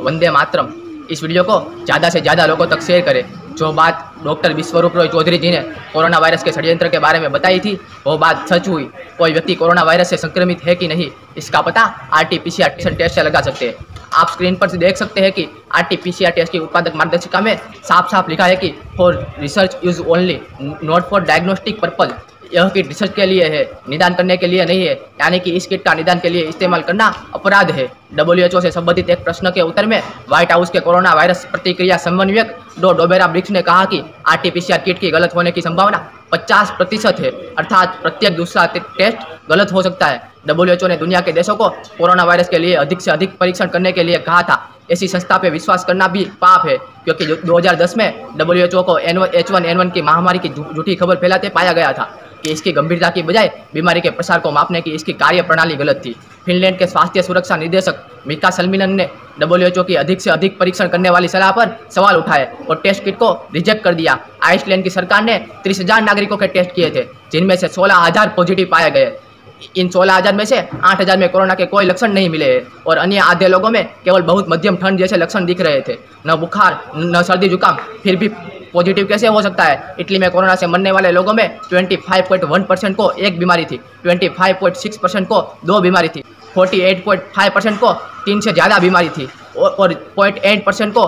वंदे मातरम। इस वीडियो को ज़्यादा से ज़्यादा लोगों तक शेयर करें। जो बात डॉक्टर विश्वरूप रॉय चौधरी जी ने कोरोना वायरस के षड्यंत्र के बारे में बताई थी, वो बात सच हुई। कोई व्यक्ति कोरोना वायरस से संक्रमित है कि नहीं, इसका पता RT-PCR टेस्ट से लगा सकते हैं। आप स्क्रीन पर देख सकते हैं कि RT-PCR टेस्ट की उत्पादक मार्गदर्शिका में साफ साफ लिखा है कि for research use only, not for diagnostic purpose. यह किट रिसर्च के लिए है, निदान करने के लिए नहीं है। यानी कि इस किट का निदान के लिए इस्तेमाल करना अपराध है। WHO से संबंधित एक प्रश्न के उत्तर में व्हाइट हाउस के कोरोना वायरस प्रतिक्रिया समन्वयक डोबेरा ब्रिक्स ने कहा कि RT-PCR किट की गलत होने की संभावना 50% है, अर्थात प्रत्येक दूसरा टेस्ट गलत हो सकता है। WHO ने दुनिया के देशों को कोरोना वायरस के लिए अधिक से अधिक परीक्षण करने के लिए कहा था। ऐसी संस्था पे विश्वास करना भी पाप है, क्योंकि 2010 में WHO को H1N1 की महामारी की झूठी खबर फैलाते पाया गया था कि इसकी गंभीरता की बजाय बीमारी के प्रसार को मापने की इसकी कार्य प्रणाली गलत थी। फिनलैंड के स्वास्थ्य सुरक्षा निदेशक मिका सल्मिनन ने WHO की अधिक से अधिक परीक्षण करने वाली सलाह पर सवाल उठाए और टेस्ट किट को रिजेक्ट कर दिया। आइसलैंड की सरकार ने 30,000 नागरिकों के टेस्ट किए थे, जिनमें से 16,000 पॉजिटिव पाए गए। इन 16,000 में से 8,000 में कोरोना के कोई लक्षण नहीं मिले हैं और अन्य आधे लोगों में केवल बहुत मध्यम ठंड जैसे लक्षण दिख रहे थे, न बुखार न सर्दी जुकाम। फिर भी पॉजिटिव कैसे हो सकता है? इटली में कोरोना से मरने वाले लोगों में 25.1% को एक बीमारी थी, 25.6% को 2 बीमारी थी, 48.5% को 3 से ज़्यादा बीमारी थी और 0.8% को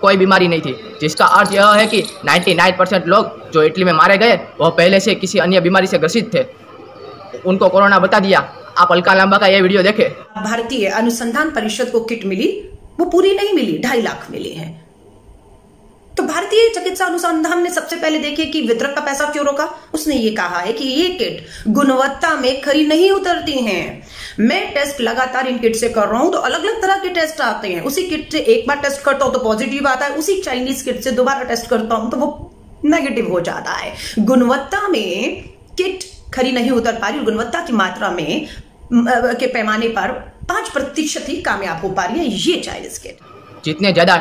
कोई बीमारी नहीं थी। जिसका अर्थ यह है कि 99% लोग जो इटली में मारे गए वह पहले से किसी अन्य बीमारी से ग्रसित थे, उनको कोरोना बता दिया। आप अलका लांबा का ये वीडियो देखें। भारतीय अनुसंधान परिषद को किट मिली, वो पूरी नहीं मिली, 2.5 लाख मिले हैं। तो भारतीय चिकित्सा अनुसंधान ने सबसे पहले देखिए कि वितरक का पैसा क्यों रोका। उसने ये कहा है कि ये किट गुणवत्ता में खरी नहीं उतरती हैं। मैं टेस्ट लगातार इन किट से कर रहा हूं तो अलग अलग तरह के टेस्ट आते हैं। उसी किट से एक बार टेस्ट करता हूं तो पॉजिटिव आता है, उसी चाइनीज किट से दोबारा टेस्ट करता हूं तो वो नेगेटिव हो जाता है। गुणवत्ता में किट खरी नहीं उतर पा रही, गुणवत्ता की मात्रा में के पैमाने पर 5% ही कामयाब हो पा रही है ये चाइनीज किट। जितने ज्यादा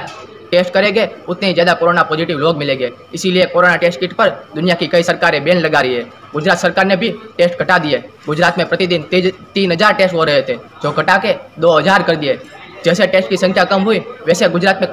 टेस्ट करेंगे उतने ही ज़्यादा कोरोना पॉजिटिव लोग मिलेंगे। इसीलिए कोरोना टेस्ट किट पर दुनिया की कई सरकारें बैन लगा रही है। गुजरात सरकार ने भी टेस्ट घटा दिए। गुजरात में प्रतिदिन 3,000 टेस्ट हो रहे थे, जो घटा के 2,000 कर दिए। जैसे टेस्ट की संख्या कम हुई वैसे गुजरात में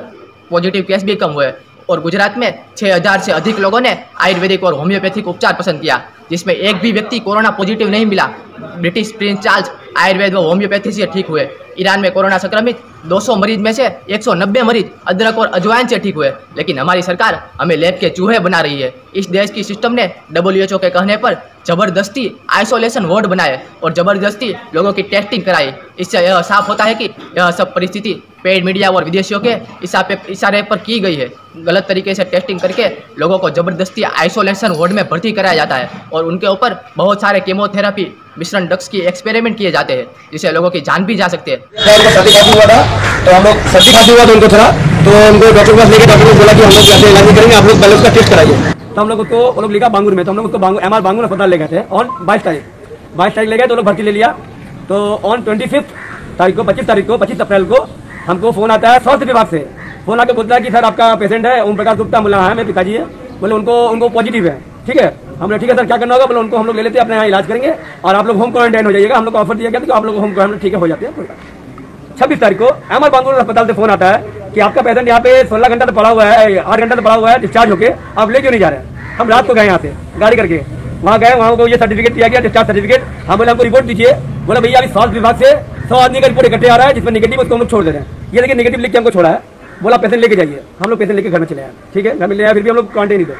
पॉजिटिव केस भी कम हुए और गुजरात में 6,000 से अधिक लोगों ने आयुर्वेदिक और होम्योपैथिक उपचार पसंद किया, जिसमें एक भी व्यक्ति कोरोना पॉजिटिव नहीं मिला। ब्रिटिश प्रिंस चार्ल्स आयुर्वेद व होम्योपैथी से ठीक हुए। ईरान में कोरोना संक्रमित 200 मरीज में से 190 मरीज अदरक और अजवाइन से ठीक हुए। लेकिन हमारी सरकार हमें लैब के चूहे बना रही है। इस देश की सिस्टम ने WHO के कहने पर जबरदस्ती आइसोलेशन वार्ड बनाए और जबरदस्ती लोगों की टेस्टिंग कराई। इससे यह साफ होता है कि यह सब परिस्थिति पेड मीडिया और विदेशियों के इशारे पर की गई है। गलत तरीके से टेस्टिंग करके लोगों को जबरदस्ती आइसोलेशन वार्ड में भर्ती कराया जाता है और उनके ऊपर बहुत सारे केमोथेरेपी मिश्रण ड्रग्स की एक्सपेरिमेंट किए जाते हैं, जिससे लोगों की जान भी जा सकती है। उनको सर्दी खांसी हुआ था तो हम लोग सर्दी खांसी हुआ था उनको थोड़ा, तो उनको डॉक्टर के पास लेके डॉक्टर ने बोला कि हम लोग ऐसे इलाज करेंगे, आप लोग पहले उसका टेस्ट कराइए। तो हम लोग उसको वो लोग लिखा बांगूर में, तो हम लोग उसको MR बांगूर अस्पताल ले गए थे ऑन 22 तारीख ले गए तो लोग भर्ती ले लिया। तो ऑन 25 अप्रैल को हमको फोन आता है स्वास्थ्य विभाग से। फोन आके बोलता है कि सर आपका पेशेंट है ओम प्रकाश गुप्ता, बोला है मेरे पिताजी है, बोले उनको पॉजिटिव है। ठीक है, हमने ठीक है सर क्या करना होगा, बोले उनको हम लोग ले लेते हैं अपने यहाँ इलाज करेंगे और आप लोग होम क्वारंटाइन हो जाइएगा। हम लोग को ऑफर दिया गया तो आप लोग होम क्वारंटाइन ठीक है हो जाते हैं। 26 तारीख को MR बांगूर अस्पताल से फोन आता है कि आपका पेशेंट यहाँ पे 16 घंटा तो पड़ा हुआ है, 8 घंटा तो पड़ा हुआ है डिस्चार्ज होके, आप ले क्यों नहीं जा रहे हैं। हम रात को गए यहाँ से गाड़ी करके, वहाँ गए, वहाँ को ये सर्टिफिकेट दिया गया डिस्चार्ज सर्टिफिकेट। हम बोले हमको रिपोर्ट दीजिए, बोला भैया अभी स्वास्थ्य विभाग से 100 आदमी का रिपोर्ट इकट्ठे आ रहा है, जिसमें नेगेटिव उसको हम लोग छोड़ दे रहे हैं। ये देखिए नेगेटिव लिख के हमको छोड़ा है, बोला पेशेंट लेके जाइए। हम लोग पेशेंट लेके घर में चले आए। ठीक है, घर में ले आए, फिर भी हम लोग क्वारंटाइन नहीं दो।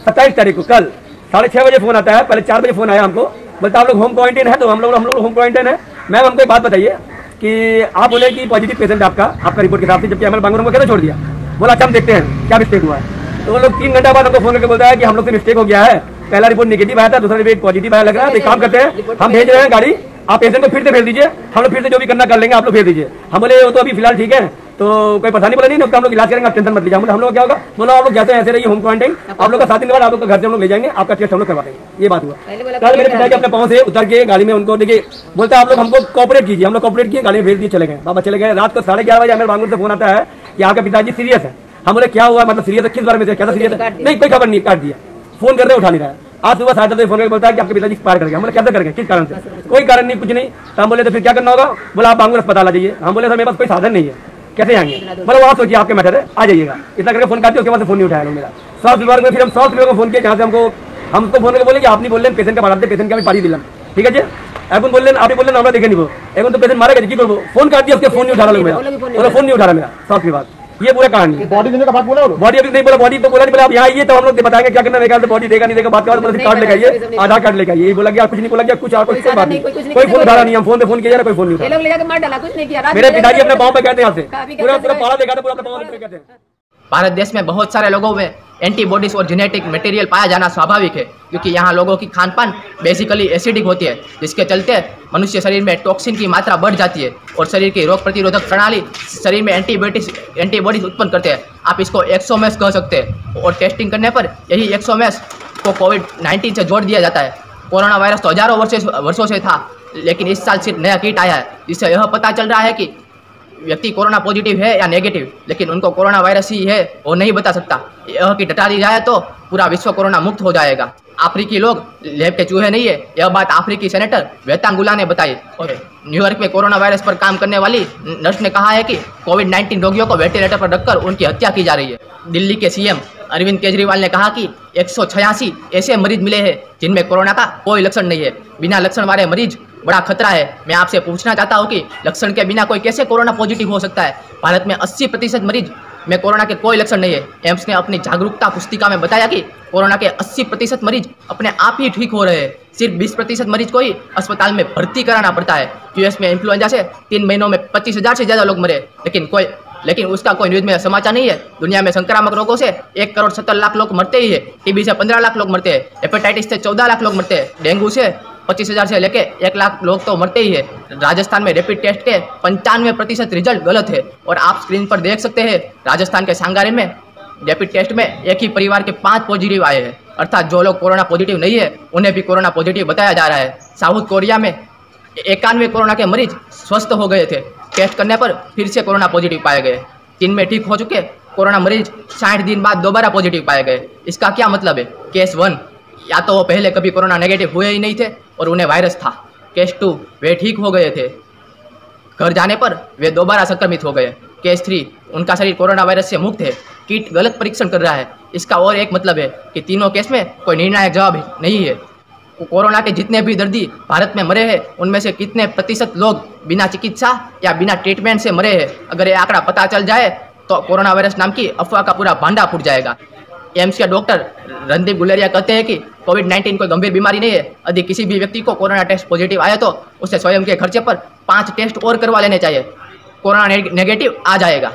27 तारीख को कल 6:30 बजे फोन आता है, पहले 4 बजे फोन आया हमको, बोलता आप लोग होम क्वारंटाइन है, तो हम लोग होम क्वारंटाइन है। मैम हमको एक बात बताइए कि आप बोले कि पॉजिटिव पेशेंट आपका रिपोर्ट के हिसाब से, जबकि MR बांगूर को कैसे छोड़ दिया। बोला अच्छा हम देखते हैं क्या मिस्टेक हुआ है। तो वो लोग 3 घंटा बाद हमको फोन करके बोलता है कि हम लोग से मिस्टेक हो गया है, पहला रिपोर्ट नेगेटिव आया था, दूसरा रिपोर्ट पॉजिटिव आया लग रहा है, तो काम करते हैं हम भेज रहे हैं गाड़ी, आप पेशेंट को फिर से भेज दीजिए, हम लोग फिर से जो भी करना कर लेंगे, आप लोग भेज दीजिए। हम बोले वो तो अभी फिलहाल ठीक है, तो कोई परेशानी बोला नहीं, हम लोग इलाज करेंगे, आप टेंशन मत लीजिए। हम लोग क्या होगा, बोला आप लोग जाते हैं ऐसे रहिए होम क्वारंटाइन, आप लोग का 7 दिन बाद आप लोग घर से हम लोग ले जाएंगे, आपका टेस्ट हम लोग करवा देंगे। ये बात हुआ। कल मेरे पिताजी अपने पाँव से उतर के गाड़ी में उनको देखिए, बोलते हैं आप लोग हमको कॉपरेट कीजिए। हम लोग कॉपरेट किए, गाड़ी में भेज दिए, चले गए। बाबा चले गए। रात को 11:30 बजे MR बांगूर से फोन आता है कि आपके पिताजी सीरियस है। हम बोले क्या हुआ, मतलब सीरियस है किस बारे में, क्या सीरियस है, नहीं कोई खबर नहीं, काट दिया। फोन कर रहे उठा नहीं रहा है। आज सुबह 7:30 फोन करके बोलता है कि आपके पिताजी एक्सपायर कर गए। हम बोले कैसे कर गए, किस कारण से, कोई कारण नहीं, कुछ नहीं। तो हम बोले तो फिर क्या करना होगा, बोला आप बांगूर अस्पताल आ जाइए। हम बोले सर मेरे पास कोई साधन नहीं है, कैसे आएंगे? मतलब आप सोचिए, आपके मैटर है, आ जाइएगा, इतना करके फोन काटते, उसके बाद फोन नहीं उठाया लोग मेरा। स्वास्थ्य विभाग में फिर हम स्वास्थ्य विभाग को फोन किया, जहाँ से हमको फोन करके बोले कि आप नहीं बोल रहे, पेशेंट का बात पेशेंट का भी पारी दिलाम, ठीक है जी, এখন বললেন আপনি বললেন আমরা দেখে নিব, এখন তো পেশেন্ট মারা গেছে, কি করবো? ফোন কাট दिया, उसके फोन नहीं उठा रहा लोग मेरा, फोन नहीं उठा रहा मेरा स्वास्थ्य विभाग। ये पूरा कहानी। बॉडी देने का बात बोला, बॉडी अभी नहीं बोला, बॉडी तो बोला नहीं, बोला आप यहाँ आइए तो हम लोग बताएंगे क्या करना है। बॉडी देगा नहीं देगा बात का, कार्ड लेकर आइए, आधार कार्ड लेकर आइए, ये बोला कि कुछ नहीं बोला गया, कुछ कोई बात नहीं, कोई फोन उठा रहा नहीं, हम फोन पे फोन किया, कोई फोन नहीं उठा। मेरे पिताजी अपने पाँव पे कहते हैं, यहाँ से पूरा पाला देखा था, पूरा पाँव पे कहते हैं। भारत देश में बहुत सारे लोगों में एंटीबॉडीज और जेनेटिक मटेरियल पाया जाना स्वाभाविक है, क्योंकि यहाँ लोगों की खान पान बेसिकली एसिडिक होती है, जिसके चलते मनुष्य शरीर में टॉक्सिन की मात्रा बढ़ जाती है और शरीर की रोग प्रतिरोधक प्रणाली शरीर में एंटीबॉडीज उत्पन्न करते हैं। आप इसको एक्सोमेस कह सकते हैं, और टेस्टिंग करने पर यही एक्सोमेस को कोविड-19 से जोड़ दिया जाता है। कोरोना वायरस तो हजारों वर्षों से था, लेकिन इस साल सिर्फ नया किट आया है, जिससे यह पता चल रहा है कि व्यक्ति कोरोना पॉजिटिव है या नेगेटिव, लेकिन उनको कोरोना वायरस ही है वो नहीं बता सकता। यह किट हटा दी जाए तो पूरा विश्व कोरोना मुक्त हो जाएगा। अफ्रीकी लोग लैब के चूहे नहीं है, यह बात अफ्रीकी सेनेटर वेतांगुला ने बताई। और न्यूयॉर्क में कोरोना वायरस पर काम करने वाली नर्स ने कहा है कि कोविड-19 रोगियों को वेंटिलेटर पर रखकर उनकी हत्या की जा रही है। दिल्ली के सीएम अरविंद केजरीवाल ने कहा कि 186 ऐसे मरीज मिले हैं जिनमें कोरोना का कोई लक्षण नहीं है। बिना लक्षण वाले मरीज बड़ा खतरा है। मैं आपसे पूछना चाहता हूं कि लक्षण के बिना कोई कैसे कोरोना पॉजिटिव हो सकता है? भारत में 80% मरीज में कोरोना के कोई लक्षण नहीं है। एम्स ने अपनी जागरूकता पुस्तिका में बताया कि कोरोना के 80% मरीज अपने आप ही ठीक हो रहे हैं। सिर्फ 20% मरीज को ही अस्पताल में भर्ती कराना पड़ता है। यूएस में इन्फ्लुएंजा से 3 महीनों में 25,000 से ज़्यादा लोग मरे, लेकिन उसका कोई न्यूज़ में समाचार नहीं है। दुनिया में संक्रामक रोगों से 1,70,00,000 लोग मरते ही है। टीबी से 15 लाख लोग मरते हैं, हेपेटाइटिस से 14 लाख लोग मरते हैं, डेंगू से 25,000 से लेके 1 लाख लोग तो मरते ही है। राजस्थान में रैपिड टेस्ट के 95% रिजल्ट गलत है, और आप स्क्रीन पर देख सकते हैं राजस्थान के सांगारी में रैपिड टेस्ट में एक ही परिवार के 5 पॉजिटिव आए हैं। अर्थात जो लोग कोरोना पॉजिटिव नहीं है उन्हें भी कोरोना पॉजिटिव बताया जा रहा है। साउथ कोरिया में 91 कोरोना के मरीज स्वस्थ हो गए थे, टेस्ट करने पर फिर से कोरोना पॉजिटिव पाए गए। चीन में ठीक हो चुके कोरोना मरीज 60 दिन बाद दोबारा पॉजिटिव पाए गए। इसका क्या मतलब है? केस 1 या तो वो पहले कभी कोरोना नेगेटिव हुए ही नहीं थे और उन्हें वायरस था। केस 2 वे ठीक हो गए थे, घर जाने पर वे दोबारा संक्रमित हो गए। केस 3 उनका शरीर कोरोना वायरस से मुक्त है, किट गलत परीक्षण कर रहा है। इसका और एक मतलब है कि तीनों केस में कोई निर्णायक जवाब नहीं है। कोरोना के जितने भी दर्दी भारत में मरे हैं उनमें से कितने प्रतिशत लोग बिना चिकित्सा या बिना ट्रीटमेंट से मरे हैं? अगर ये आंकड़ा पता चल जाए तो कोरोना वायरस नाम की अफवाह का पूरा भांडा फूट जाएगा। एम्स के डॉक्टर रणदीप गुलेरिया कहते हैं कि कोविड-19 कोई गंभीर बीमारी नहीं है। यदि किसी भी व्यक्ति को कोरोना टेस्ट पॉजिटिव आए तो उसे स्वयं के खर्चे पर 5 टेस्ट और करवा लेने चाहिए। कोरोना नेगेटिव आ जाएगा।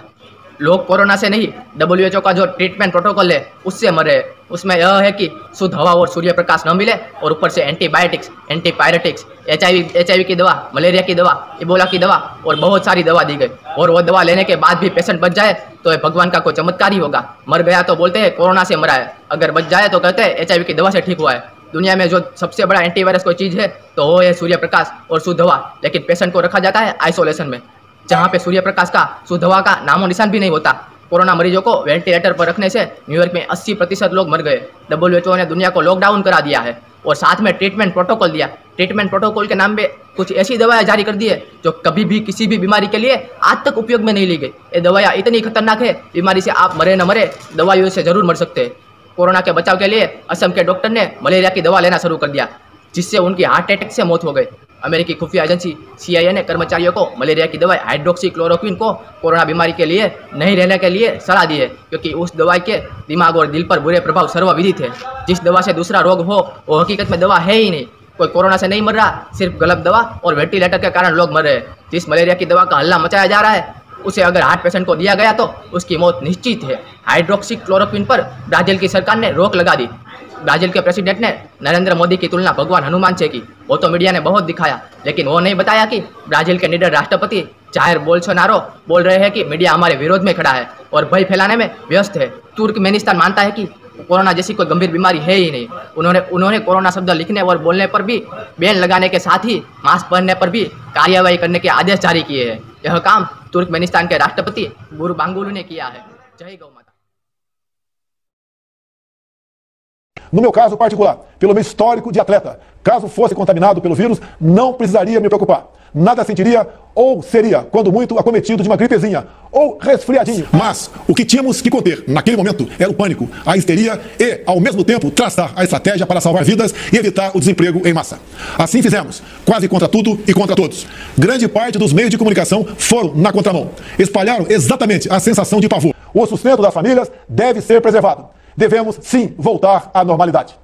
लोग कोरोना से नहीं, WHO का जो ट्रीटमेंट प्रोटोकॉल है उससे मर रहे हैं। उसमें यह है कि शुद्ध हवा और सूर्य प्रकाश न मिले, और ऊपर से एंटीबायोटिक्स, एंटीपायरेटिक्स, HIV की दवा, मलेरिया की दवा, इबोला की दवा और बहुत सारी दवा दी गई। और वो दवा लेने के बाद भी पेशेंट बच जाए तो ये भगवान का कोई चमत्कार ही होगा। मर गया तो बोलते हैं कोरोना से मरा है, अगर बच जाए तो कहते हैं HIV की दवा से ठीक हुआ है। दुनिया में जो सबसे बड़ा एंटीवायरस कोई चीज़ है तो वो है सूर्य प्रकाश और शुद्ध हवा। लेकिन पेशेंट को रखा जाता है आइसोलेशन में, जहाँ पे सूर्य प्रकाश का, शुद्ध हवा का नामो निशान भी नहीं होता। कोरोना मरीजों को वेंटिलेटर पर रखने से न्यूयॉर्क में 80% लोग मर गए। WHO ने दुनिया को लॉकडाउन करा दिया है और साथ में ट्रीटमेंट प्रोटोकॉल दिया। ट्रीटमेंट प्रोटोकॉल के नाम पे कुछ ऐसी दवाएं जारी कर दी है जो कभी भी किसी भी बीमारी के लिए आज तक उपयोग में नहीं ली गई। ये दवाइयाँ इतनी खतरनाक है, बीमारी से आप मरे न मरे, दवाइयों से जरूर मर सकते हैं। कोरोना के बचाव के लिए असम के डॉक्टर ने मलेरिया की दवा लेना शुरू कर दिया, जिससे उनकी हार्ट अटैक से मौत हो गई। अमेरिकी खुफिया एजेंसी CIA ने कर्मचारियों को मलेरिया की दवाई हाइड्रोक्सीक्लोरोक्विन को कोरोना बीमारी के लिए नहीं लेने के लिए सलाह दी है, क्योंकि उस दवाई के दिमाग और दिल पर बुरे प्रभाव सर्वविदित है। जिस दवा से दूसरा रोग हो वो हकीकत में दवा है ही नहीं। कोई कोरोना से नहीं मर रहा, सिर्फ गलत दवा और वेंटिलेटर के कारण लोग मर रहे हैं। जिस मलेरिया की दवा का हल्ला मचाया जा रहा है उसे अगर हार्ट पेशेंट को दिया गया तो उसकी मौत निश्चित है। हाइड्रोक्सीक्लोरोक्विन पर ब्राजील की सरकार ने रोक लगा दी। ब्राजील के प्रेसिडेंट ने नरेंद्र मोदी की तुलना भगवान हनुमान से की। वो तो मीडिया ने बहुत दिखाया, लेकिन वो नहीं बताया कि ब्राजील के निडर राष्ट्रपति जायर बोल्सोनारो बोल रहे हैं कि मीडिया हमारे विरोध में खड़ा है और भय फैलाने में व्यस्त है। तुर्कमेनिस्तान मानता है कि कोरोना जैसी कोई गंभीर बीमारी है ही नहीं। उन्होंने कोरोना शब्द लिखने और बोलने पर भी बैन लगाने के साथ ही मास्क पहनने पर भी कार्यवाही करने के आदेश जारी किए हैं। यह काम तुर्कमेनिस्तान के राष्ट्रपति गुरबांगुलू ने किया है। जय गौ माता। No meu caso particular, pelo meu histórico de atleta, caso fosse contaminado pelo vírus, não precisaria me preocupar. nada sentiria ou seria, quando muito, acometido de uma gripezinha ou resfriadinho. Mas o que tínhamos que conter naquele momento era o pânico, a histeria e, ao mesmo tempo, traçar a estratégia para salvar vidas e evitar o desemprego em massa. Assim fizemos, quase contra tudo e contra todos. Grande parte dos meios de comunicação foram na contramão. Espalharam exatamente a sensação de pavor. O sustento das famílias deve ser preservado. Devemos, sim, voltar à normalidade.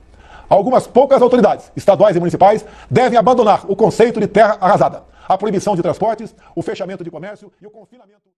Algumas poucas autoridades, estaduais e municipais, devem abandonar o conceito de terra arrasada, a proibição de transportes, o fechamento de comércio e o confinamento...